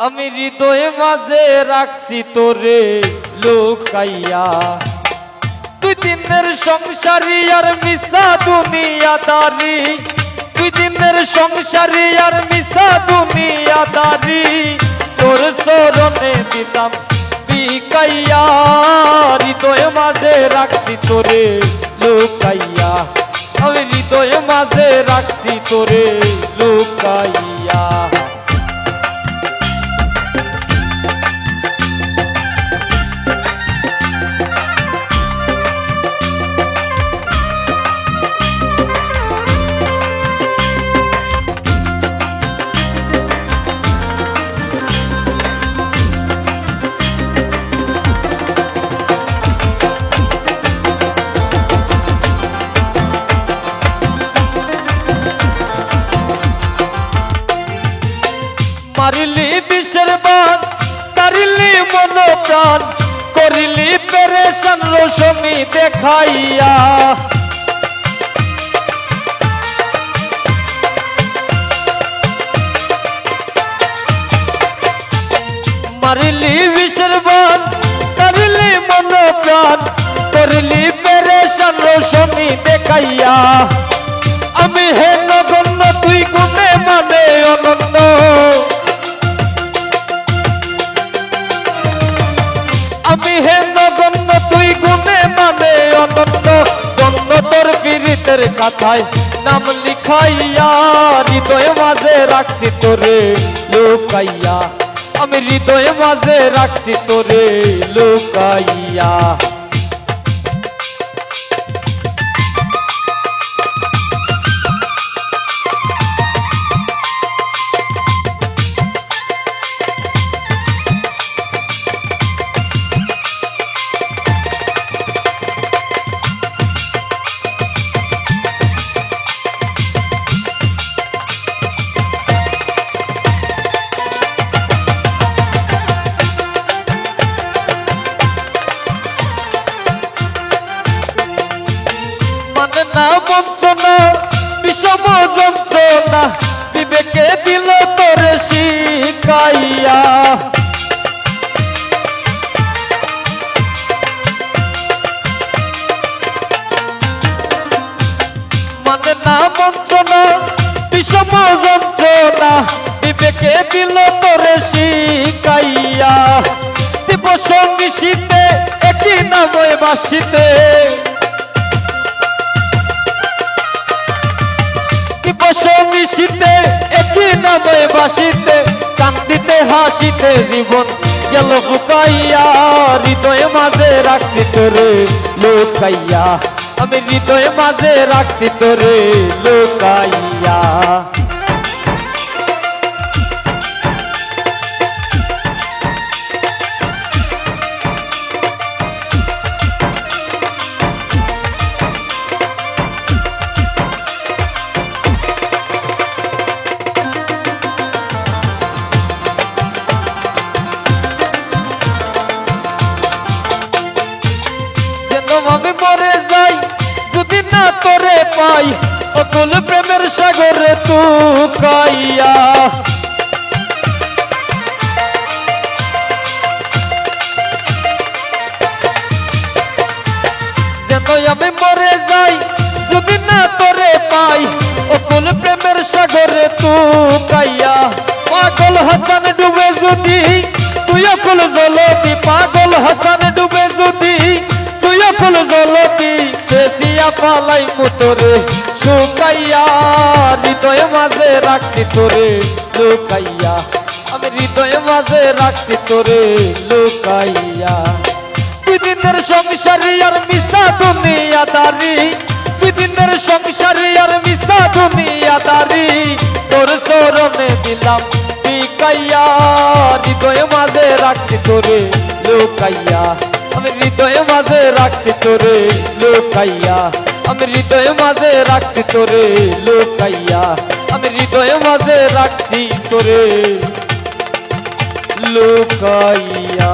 আমি হৃদয়ে মাঝে রাখছি তোরে লুকাইয়া। দুই দিনের সংসারী আর মিশা দুনিয়াদারি, দুই দিনের সংসারী আর মিশা দুনিয়াদারি, তোর চরণে দিতাম বিকাইয়া। হৃদয়ে মাঝে রাখছি তোরে লুকাইয়া, আমি হৃদয়ে মাঝে রাখছি তোরে লুকাইয়া। মারিলি বিষের বান, কারিলি মন প্রাণ, করিলি পেরেশান রোশনি দেখাইয়া। মারিলি বিষের বান, কারিলি মন প্রাণ, করিলি পেরেশান রোশনি দেখাইয়া। আমি হে নগণ্য তুই গুণে মানে অনন্য, আমি হে নগণ্য তুই গুণে মানে অনন্য। গণ্য তোর পীড়িতের কথায় নাম লিখাইয়া, হৃদয়ে মাঝে রাখছি তোরে লুকাইয়া, আমি হৃদয়ে মাঝে রাখছি তোরে লুকাইয়া। মানে না বঞ্চনা বিষম যন্ত্রণা, বিবেকে দিল তোরে শিখাইয়া। মানে না বঞ্চনা বিষম যন্ত্রণা, বিবেকে দিল তোরে শিখাইয়া। দিবস নিশীতে একই নামে বাসিতে, মিশিতে একই নামে বাসিতে, কান্দিতে হাসিতে জীবন গেল ফুকাইয়া। হৃদয়ে মাঝে রাখছি তোরে লুকাইয়া, আমি হৃদয়ে মাঝে রাখছি তোরে লুকাইয়া। আমি মরে যাই যদি না তোরে পাই, অকুল প্রেমের সাগরে তুকাইয়া। যেন আমি মরে যাই যদি না তোরে পাই, অকুল প্রেমের সাগরে তুকাইয়া। পাগল হাসান ডুবে যদি তুই অকুল জলদি, পাগল হাসান ডুবে যদি তুই অকুল জলদি, শেষিয়া পালাই মুতরে শুকাইয়া। হৃদয়ে মাঝে রাখছি তোরে লুকাইয়া, আমি হৃদয়ে মাঝে রাখছি তোরে লুকাইয়া। দুই দিনের সংসারী আর মিশা দুনিয়াদারি, দুই দিনের সংসারী আর মিশা দুনিয়াদারি, তোর চরণে দিলাম বিকাইয়া। হৃদয়ে মাঝে রাখছি তোরে লুকাইয়া, আমি হৃদয়ে মাঝে রাখছি তোরে লুকাইয়া, আমি হৃদয়ে মাঝে রাখছি তোরে লুকাইয়া, আমি হৃদয়ে মাঝে রাখছি তোরে লুকাইয়া।